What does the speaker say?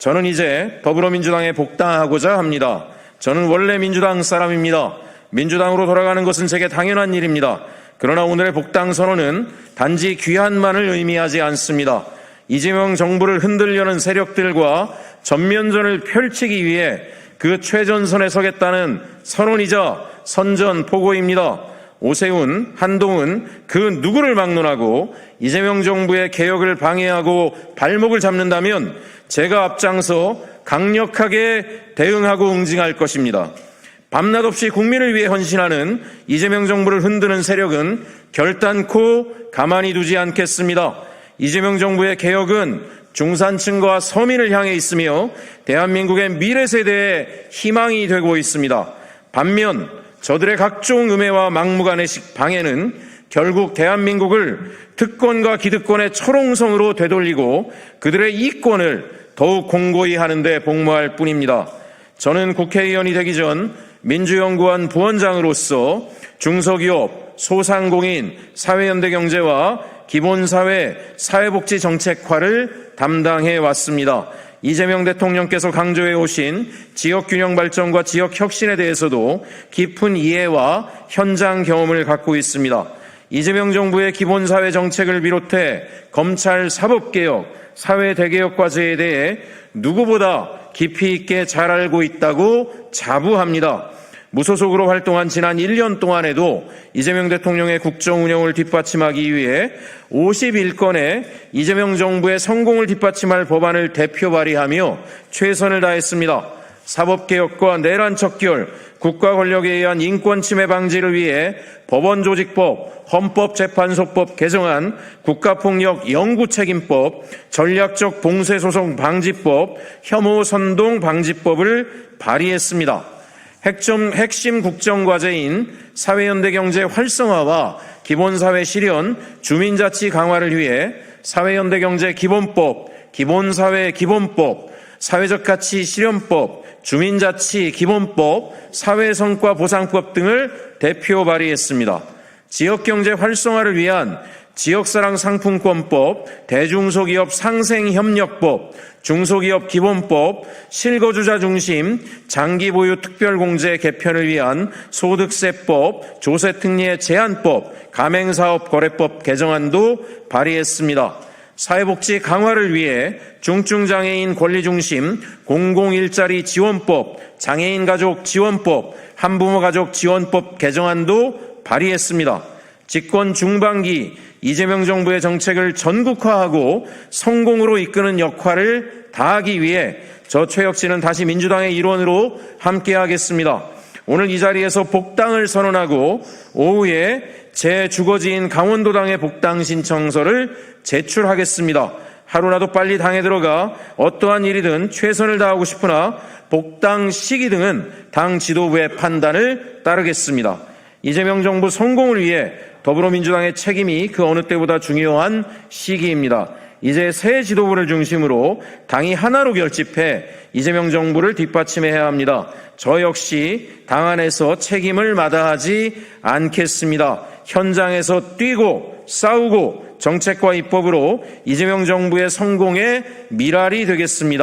저는 이제 더불어민주당에 복당하고자 합니다. 저는 원래 민주당 사람입니다. 민주당으로 돌아가는 것은 제게 당연한 일입니다. 그러나 오늘의 복당 선언은 단지 귀환만을 의미하지 않습니다. 이재명 정부를 흔들려는 세력들과 전면전을 펼치기 위해 그 최전선에 서겠다는 선언이자 선전포고입니다. 오세훈, 한동훈 그 누구를 막론하고 이재명 정부의 개혁을 방해하고 발목을 잡는다면 제가 앞장서 강력하게 대응하고 응징할 것입니다. 밤낮 없이 국민을 위해 헌신하는 이재명 정부를 흔드는 세력은 결단코 가만히 두지 않겠습니다. 이재명 정부의 개혁은 중산층과 서민을 향해 있으며 대한민국의 미래 세대의 희망이 되고 있습니다. 반면 저들의 각종 음해와 막무가내식 방해는 결국 대한민국을 특권과 기득권의 철옹성으로 되돌리고 그들의 이권을 더욱 공고히 하는 데 복무할 뿐입니다. 저는 국회의원이 되기 전 민주연구원 부원장으로서 중소기업, 소상공인, 사회연대경제와 기본사회, 사회복지 정책화를 담당해 왔습니다. 이재명 대통령께서 강조해 오신 지역균형 발전과 지역혁신에 대해서도 깊은 이해와 현장 경험을 갖고 있습니다. 이재명 정부의 기본사회 정책을 비롯해 검찰 사법개혁, 사회 대개혁 과제에 대해 누구보다 깊이 있게 잘 알고 있다고 자부합니다. 무소속으로 활동한 지난 1년 동안에도 이재명 대통령의 국정 운영을 뒷받침하기 위해 51건의 이재명 정부의 성공을 뒷받침할 법안을 대표 발의하며 최선을 다했습니다. 사법개혁과 내란 척결, 국가 권력에 의한 인권 침해 방지를 위해 법원조직법, 헌법재판소법 개정안, 국가폭력 영구책임법, 전략적 봉쇄소송 방지법, 혐오 선동 방지법을 발의했습니다. 핵심 국정과제인 사회연대경제 활성화와 기본사회 실현, 주민자치 강화를 위해 사회연대경제 기본법, 기본사회 기본법, 사회적 가치 실현법, 주민자치 기본법, 사회성과 보상법 등을 대표 발의했습니다. 지역경제 활성화를 위한 지역사랑 상품권법, 대중소기업 상생협력법, 중소기업 기본법, 실거주자 중심 장기보유 특별공제 개편을 위한 소득세법, 조세특례 제한법, 가맹사업거래법 개정안도 발의했습니다. 사회복지 강화를 위해 중증장애인 권리중심 공공일자리 지원법, 장애인 가족 지원법, 한부모 가족 지원법 개정안도 발의했습니다. 집권 중반기 이재명 정부의 정책을 전국화하고 성공으로 이끄는 역할을 다하기 위해 저 최혁진은 다시 민주당의 일원으로 함께하겠습니다. 오늘 이 자리에서 복당을 선언하고 오후에 제 주거지인 강원도당의 복당 신청서를 제출하겠습니다. 하루라도 빨리 당에 들어가 어떠한 일이든 최선을 다하고 싶으나 복당 시기 등은 당 지도부의 판단을 따르겠습니다. 이재명 정부 성공을 위해 더불어민주당의 책임이 그 어느 때보다 중요한 시기입니다. 이제 새 지도부를 중심으로 당이 하나로 결집해 이재명 정부를 뒷받침해야 합니다. 저 역시 당 안에서 책임을 마다하지 않겠습니다. 현장에서 뛰고 싸우고 정책과 입법으로 이재명 정부의 성공의 미랄이 되겠습니다.